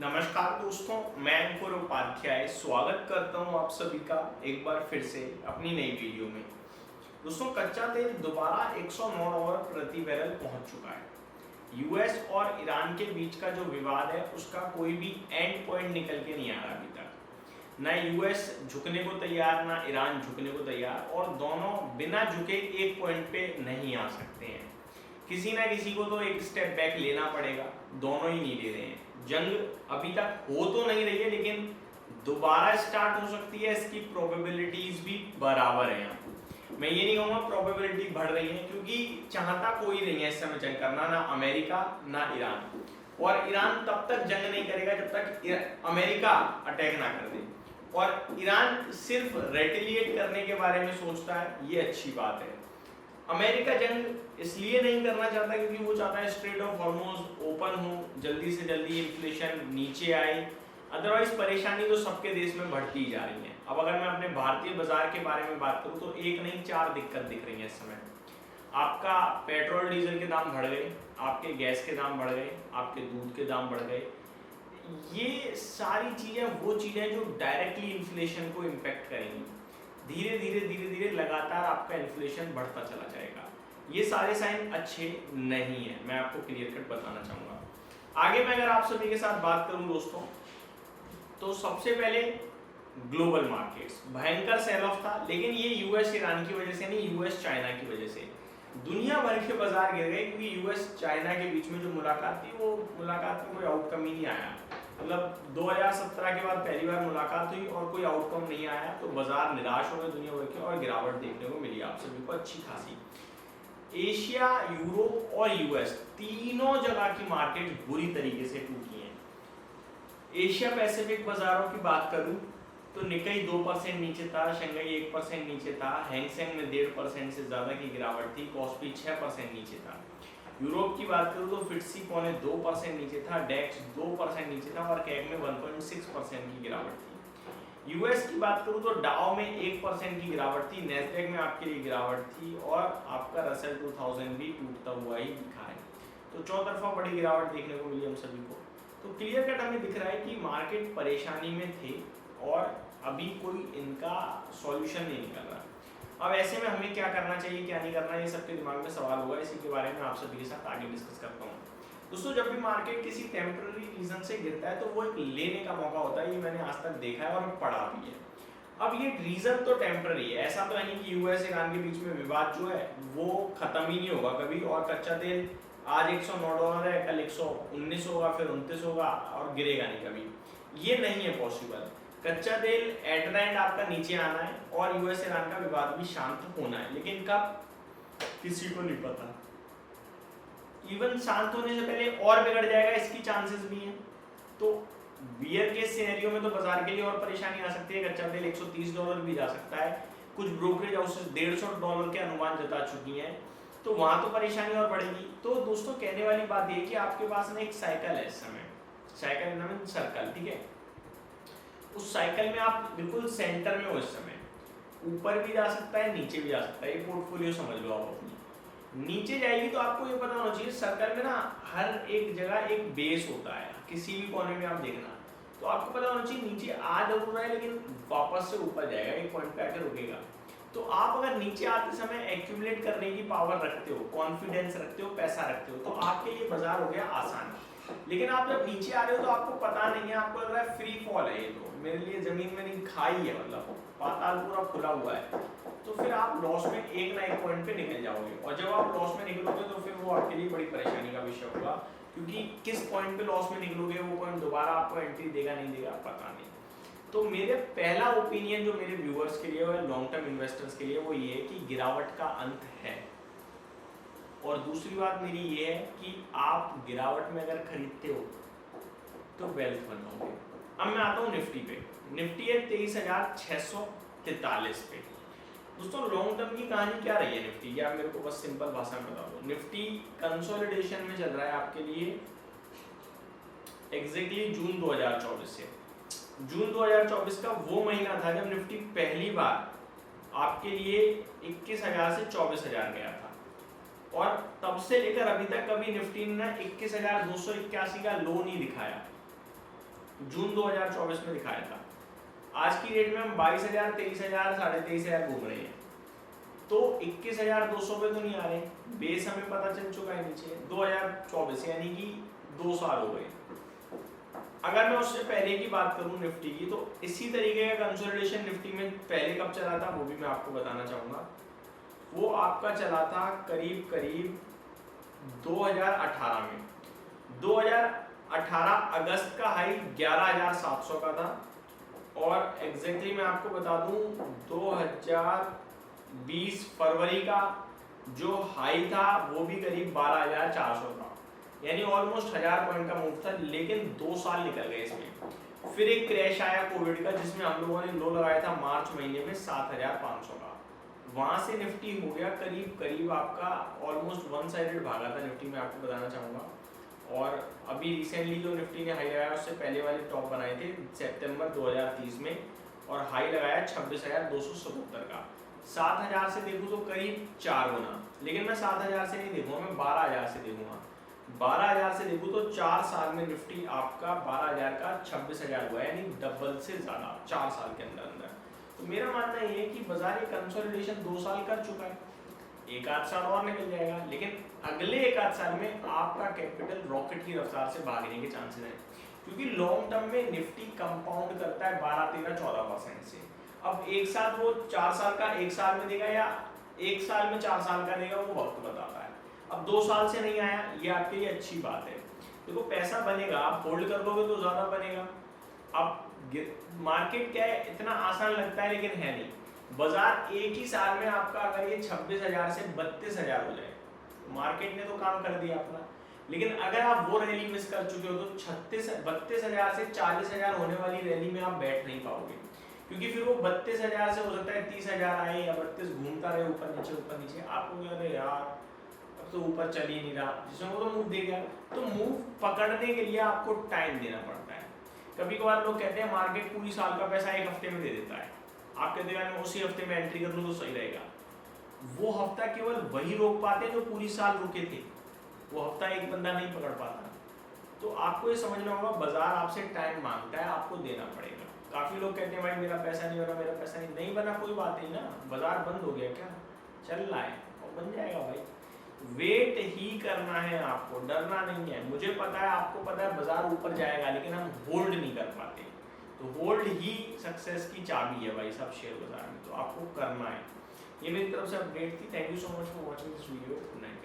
नमस्कार दोस्तों, मैं अंकुर उपाध्याय स्वागत करता हूं आप सभी का एक बार फिर से अपनी नई वीडियो में। दोस्तों, कच्चा तेल दोबारा $109 प्रति बैरल पहुंच चुका है। यूएस और ईरान के बीच का जो विवाद है उसका कोई भी एंड पॉइंट निकल के नहीं आ रहा अभी तक। ना यूएस झुकने को तैयार, ना ईरान झुकने को तैयार, और दोनों बिना झुके एक पॉइंट पे नहीं आ सकते हैं। किसी ना किसी को तो एक स्टेप बैक लेना पड़ेगा, दोनों ही नहीं ले रहे हैं। जंग अभी तक हो तो नहीं रही है, लेकिन दोबारा स्टार्ट हो सकती है, इसकी प्रोबेबिलिटीज भी बराबर है। मैं ये नहीं कहूँगा प्रोबेबिलिटी बढ़ रही है, क्योंकि चाहता कोई नहीं है इस समय जंग करना, ना अमेरिका ना ईरान। और ईरान तब तक जंग नहीं करेगा जब तक अमेरिका अटैक ना कर दे। और ईरान सिर्फ रेटिलिएट करने के बारे में सोचता है, ये अच्छी बात है। अमेरिका जंग इसलिए नहीं करना चाहता क्योंकि वो चाहता है स्ट्रेट ऑफ हॉर्मुज़ ओपन हो, जल्दी से जल्दी इन्फ्लेशन नीचे आए। अदरवाइज परेशानी तो सबके देश में बढ़ती जा रही है। अब अगर मैं अपने भारतीय बाजार के बारे में बात करूं तो एक नहीं 4 दिक्कत दिख रही है इस समय। आपका पेट्रोल डीजल के दाम बढ़ गए, आपके गैस के दाम बढ़ गए, आपके दूध के दाम बढ़ गए। ये सारी चीज़ें वो चीज़ें जो डायरेक्टली इन्फ्लेशन को इम्पेक्ट करेंगी। धीरे धीरे लगातार आपका इन्फ्लेशन बढ़ता चला जाएगा। ये सारे साइन अच्छे नहीं है, मैं आपको क्लियर कट बताना चाहूँगा। आगे मैं अगर आप सभी के साथ बात करूँ दोस्तों, तो सबसे पहले ग्लोबल मार्केट्स भयंकर सेल ऑफ था, लेकिन ये यूएस ईरान की वजह से नहीं, यूएस चाइना की वजह से दुनिया भर के बाजार गिर गए, क्योंकि यूएस चाइना के बीच में जो मुलाकात थी वो मुलाकात में कोई आउटकम ही नहीं आया। मतलब 2017 के बाद पहली बार मुलाकात हुई और कोई आउटकम नहीं आया, तो बाजार निराश हो गए दुनिया भर के, और गिरावट देखने को मिली आप सभी को अच्छी खासी। एशिया, यूरोप और यूएस तीनों जगह की मार्केट बुरी तरीके से टूटी हैं। एशिया पैसिफिक बाजारों की बात करूं तो निकाई 2% नीचे था, शंघाई 1% नीचे था, हैंगसेंग में 1.5% से ज्यादा की गिरावट थी, कॉस्पी 6% नीचे था। यूरोप की बात करूं तो फिट्सी 2% नीचे था, डेक्स 2% नीचे था, और कैग में 1.6% की गिरावट थी। यूएस की बात करूं तो डाउ में 1% की गिरावट थी, नैस्डैक में आपके लिए गिरावट थी, और आपका रसेल 2000 भी टूटता हुआ ही दिखा है। तो चौतरफा बड़ी गिरावट देखने को मिली हम सभी को। तो क्लियर कट हमें दिख रहा है कि मार्केट परेशानी में थे और अभी कोई इनका सॉल्यूशन नहीं निकल रहा। अब ऐसे में हमें क्या करना चाहिए, क्या नहीं करना, ये सबके दिमाग में सवाल होगा। इसी के बारे में आप सभी के साथ आगे डिस्कस करता हूँ। दोस्तों, जब भी मार्केट किसी टेम्पररी रीजन से गिरता है तो वो एक लेने का मौका होता है, ये मैंने आज तक देखा है और पढ़ा भी है। अब ये रीजन तो टेम्पररी है, ऐसा तो है नहीं कि यूएस ईरान के बीच में विवाद जो है वो खत्म ही नहीं होगा कभी, और कच्चा तेल आज $109 है, कल 119 होगा, फिर 29 होगा, और गिरेगा नहीं कभी। ये नहीं है पॉसिबल। कच्चा तेल एट द एंड आपका नीचे आना है और यूएस ईरान का विवाद भी शांत होना है, लेकिन कब, किसी को नहीं पता। इवन शांत होने से पहले और बिगड़ जाएगा, इसकी चांसेस भी हैं। तो बियर के सिनेरियो में तो बाजार के लिए और परेशानी आ सकती है। कच्चा तेल $130 भी जा सकता है, कुछ ब्रोकरेज हाउसेस $150 के अनुमान जता चुकी हैं, तो वहां तो परेशानी और बढ़ेगी। तो दोस्तों, कहने वाली बात ये कि आपके पास ना एक साइकिल है इस समय, साइकिल नाम सर्कल, ठीक है। उस साइकिल में आप बिल्कुल सेंटर में हो इस समय, ऊपर भी जा सकता है, नीचे भी जा सकता है। ये पोर्टफोलियो समझ लो आप अपनी। नीचे जाएगी तो आपको ये पता होना चाहिए, सर्कल में ना हर एक जगह एक बेस होता है, किसी भी कोने में आप देखना, तो आपको पता होना चाहिए नीचे आ जरूर रहा है, लेकिन वापस से ऊपर जाएगा, एक पॉइंट पे आकर रुकेगा। तो आप अगर नीचे आते समय एक्यूमुलेट करने की पावर रखते हो, कॉन्फिडेंस रखते हो, पैसा रखते हो, तो आपके लिए बाजार हो गया आसान। लेकिन आप जब नीचे आ रहे हो तो आपको पता नहीं है, आपको लग रहा है फ्री फॉल है, ये तो मेरे लिए जमीन में नहीं खाई है, मतलब पाताल पूरा खुला हुआ है, तो फिर आप लॉस में एक ना एक पॉइंट पे निकल जाओगे। और जब आप लॉस में निकलोगे तो फिर वो आपके लिए बड़ी परेशानी का विषय होगा, क्योंकि किस पॉइंट पे लॉस में निकलोगे, वो पॉइंट दोबारा आपको एंट्री देगा नहीं देगा पता नहीं। तो मेरे पहला ओपिनियन जो मेरे व्यूअर्स के लिए और लॉन्ग टर्म इन्वेस्टर्स के लिए वो ये है कि गिरावट का अंत है। और दूसरी बात मेरी ये है कि आप गिरावट में अगर खरीदते हो तो वेल्थ बनाओगे। अब मैं आता हूँ निफ्टी पे। निफ्टी है 23,643 पे। दोस्तों, लॉन्ग टर्म की कहानी क्या रही है निफ्टी की, आप मेरे को बस सिंपल भाषा में बता दो। निफ्टी कंसोलिडेशन में चल रहा है आपके लिए एग्जैक्टली जून 2024 से। जून 2024 का वो महीना था जब निफ्टी पहली बार आपके लिए 21,000 से 24,000 गया था, और तब से लेकर अभी तक कभी निफ्टी ने 21,281 का लो नहीं दिखाया। जून 2024 में दिखाया था। आज की डेट में हम 22,000, 23,000, 23,500 घूम रहे हैं, तो 21,200 पे तो नहीं आ रहे। बेस हमें पता चल चुका है नीचे 2024, यानी कि 2 साल हो गए। अगर मैं उससे पहले की बात करूं निफ्टी की, तो इसी तरीके का कंसोलिडेशन निफ्टी में पहले कब चला था वो भी मैं आपको बताना चाहूंगा। वो आपका चला था करीब करीब 2018 में। 2018 अगस्त का हाई 11,700 का था, और एग्जैक्टली मैं आपको बता दूं 2020 फरवरी का जो हाई था वो भी करीब 12,400 था, यानी ऑलमोस्ट 1000 पॉइंट का मूव था। लेकिन 2 साल निकल गए इसमें। फिर एक क्रैश आया कोविड का, जिसमें हम लोगों ने लो लगाया था मार्च महीने में 7,500 का। वहां से निफ्टी हो गया करीब करीब आपका ऑलमोस्ट वन साइडेड भागा था निफ्टी में, आपको बताना चाहूंगा। और अभी रिसेंटली जो निफ्टी ने हाई लगाया उससे पहले वाले टॉप बनाए थे सितंबर 2030 में, और हाई लगाया 26,277 का। 7,000 से देखूं तो करीब 4 गुना, लेकिन मैं 7,000 से नहीं देखूंगा, मैं 12,000 से देखूंगा। 12,000 से देखूं तो 4 साल में निफ्टी आपका 12,000 का 26,000 हुआ, यानी डबल से ज्यादा 4 साल के अंदर अंदर। तो मेरा मानना ये है कि बाजार ये कंसोलिडेशन 2 साल कर चुका है, एक आध साल और निकल जाएगा, लेकिन अगले एक आध साल में आपका कैपिटल रॉकेट की रफ्तार से भागने के चांसेस हैं, क्योंकि लॉन्ग टर्म में निफ्टी कंपाउंड करता है 12, 13, 14% से। अब एक साथ वो 4 साल का 1 साल में देगा या 1 साल में 4 साल का देगा, वो वक्त बताता है। अब 2 साल से नहीं आया, ये आपके लिए अच्छी बात है। देखो पैसा बनेगा, आप होल्ड कर लोगे तो ज्यादा बनेगा। अब मार्केट क्या है, इतना आसान लगता है लेकिन है नहीं। बाजार एक ही साल में आपका अगर ये 26,000 से 32,000 हो जाए, मार्केट ने तो काम कर दिया अपना। लेकिन अगर आप वो रैली मिस कर चुके हो तो 32,000 से 40,000 होने वाली रैली में आप बैठ नहीं पाओगे, क्योंकि फिर वो 32,000 से हो सकता है 30,000 आए या 32 घूमता रहे ऊपर नीचे, आपको क्या रहे यार अब तो ऊपर चल ही नहीं रहा, जिसमें वो तो मूव दे गया। तो मूव पकड़ने के लिए आपको टाइम देना पड़ता है। कभी कभार लोग कहते हैं मार्केट पूरी साल का पैसा एक हफ्ते में दे देता है, आप कहते हैं मैं उसी हफ्ते में एंट्री कर लूं तो सही रहेगा। वो हफ्ता केवल वही रोक पाते जो पूरी साल रुके थे, वो हफ्ता एक बंदा नहीं पकड़ पाता। तो आपको ये समझना होगा बाजार आपसे टाइम मांगता है, आपको देना पड़ेगा। काफी लोग कहते हैं भाई मेरा पैसा नहीं बना, मेरा पैसा नहीं बना, कोई बात नहीं ना, बाजार बंद हो गया क्या, चल रहा है और बन जाएगा भाई। वेट ही करना है आपको, डरना नहीं है। मुझे पता है, आपको पता है बाजार ऊपर जाएगा, लेकिन हम होल्ड नहीं कर पाते। तो होल्ड ही सक्सेस की चाबी है भाई सब शेयर बाजार में, तो आपको करना है। ये मेरी तरफ से अपडेट थी। Thank you so much for watching this video. Good night.